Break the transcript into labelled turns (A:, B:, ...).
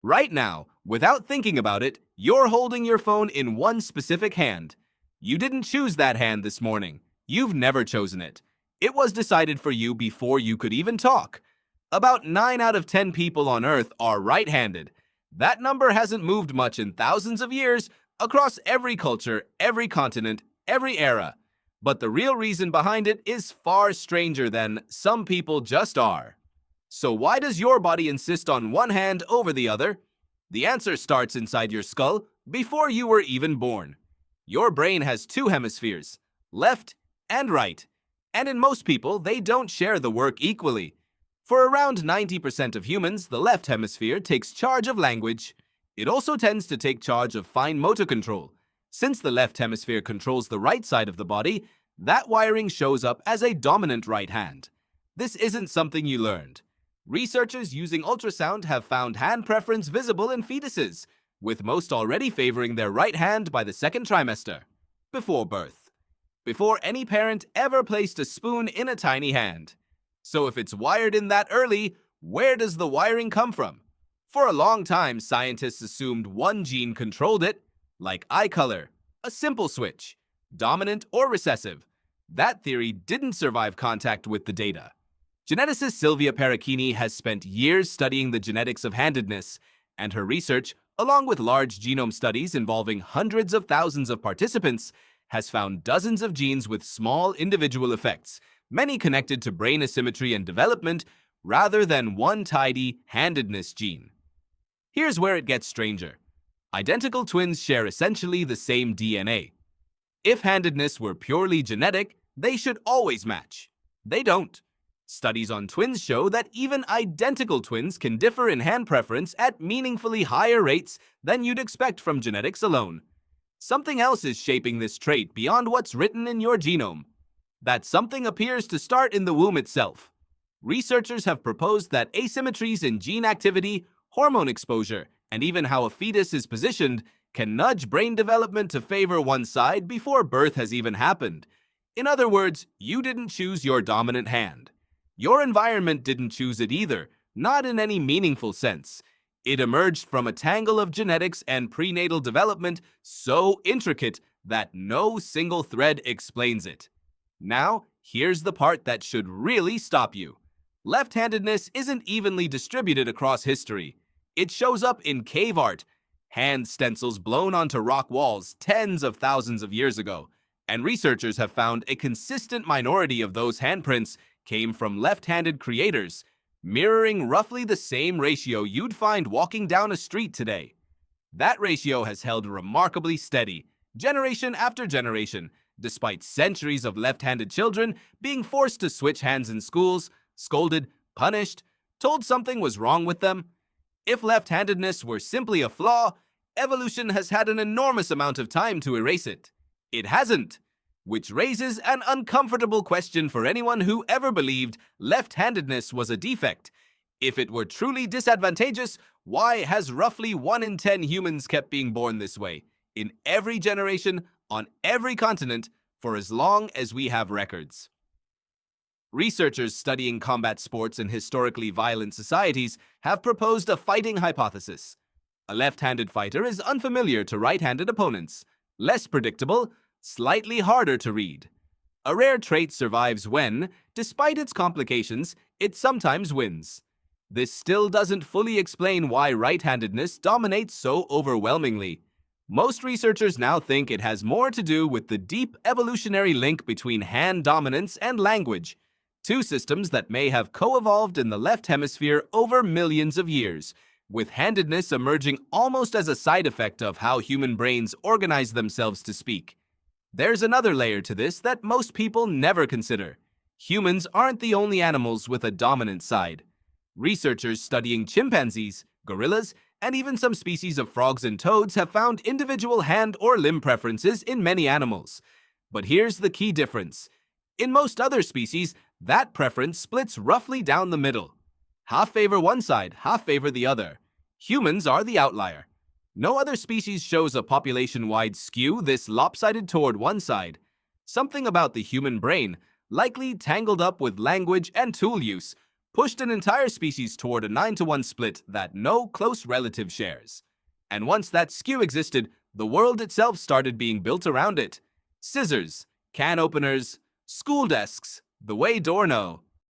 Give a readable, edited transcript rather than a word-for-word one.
A: Right now, without thinking about it, you're holding your phone in one specific hand. You didn't choose that hand this morning. You've never chosen it. It was decided for you before you could even talk. About 9 out of 10 people on Earth are right-handed. That number hasn't moved much in thousands of years across every culture, every continent, every era. But the real reason behind it is far stranger than some people just are. So why does your body insist on one hand over the other? The answer starts inside your skull before you were even born. Your brain has two hemispheres, left and right. And in most people, they don't share the work equally. For around 90% of humans, the left hemisphere takes charge of language. It also tends to take charge of fine motor control. Since the left hemisphere controls the right side of the body, that wiring shows up as a dominant right hand. This isn't something you learned. Researchers using ultrasound have found hand preference visible in fetuses, with most already favoring their right hand by the second trimester, before birth, before any parent ever placed a spoon in a tiny hand. So if it's wired in that early, where does the wiring come from? For a long time, scientists assumed one gene controlled it, like eye color, a simple switch, dominant or recessive. That theory didn't survive contact with the data. Geneticist Silvia Paracchini has spent years studying the genetics of handedness, and her research, along with large genome studies involving hundreds of thousands of participants, has found dozens of genes with small individual effects, many connected to brain asymmetry and development, rather than one tidy handedness gene. Here's where it gets stranger. Identical twins share essentially the same DNA. If handedness were purely genetic, they should always match. They don't. Studies on twins show that even identical twins can differ in hand preference at meaningfully higher rates than you'd expect from genetics alone. Something else is shaping this trait beyond what's written in your genome. That something appears to start in the womb itself. Researchers have proposed that asymmetries in gene activity, hormone exposure, and even how a fetus is positioned can nudge brain development to favor one side before birth has even happened. In other words, you didn't choose your dominant hand. Your environment didn't choose it either, not in any meaningful sense. It emerged from a tangle of genetics and prenatal development so intricate that no single thread explains it. Now, here's the part that should really stop you. Left-handedness isn't evenly distributed across history. It shows up in cave art, hand stencils blown onto rock walls tens of thousands of years ago, and researchers have found a consistent minority of those handprints came from left-handed creators, mirroring roughly the same ratio you'd find walking down a street today. That ratio has held remarkably steady, generation after generation, despite centuries of left-handed children being forced to switch hands in schools, scolded, punished, told something was wrong with them. If left-handedness were simply a flaw, evolution has had an enormous amount of time to erase it. It hasn't. Which raises an uncomfortable question for anyone who ever believed left-handedness was a defect. If it were truly disadvantageous, why has roughly 1 in 10 humans kept being born this way, in every generation, on every continent, for as long as we have records? Researchers studying combat sports in historically violent societies have proposed a fighting hypothesis. A left-handed fighter is unfamiliar to right-handed opponents, less predictable, slightly harder to read. A rare trait survives when, despite its complications, it sometimes wins. This still doesn't fully explain why right-handedness dominates so overwhelmingly. Most researchers now think it has more to do with the deep evolutionary link between hand dominance and language, two systems that may have co-evolved in the left hemisphere over millions of years, with handedness emerging almost as a side effect of how human brains organize themselves to speak. There's another layer to this that most people never consider. Humans aren't the only animals with a dominant side. Researchers studying chimpanzees, gorillas, and even some species of frogs and toads have found individual hand or limb preferences in many animals. But here's the key difference. In most other species, that preference splits roughly down the middle. Half favor one side, half favor the other. Humans are the outlier. No other species shows a population-wide skew this lopsided toward one side. Something about the human brain, likely tangled up with language and tool use, pushed an entire species toward a 9-to-1 split that no close relative shares. And once that skew existed, the world itself started being built around it. Scissors, can openers, school desks, the way doorknob.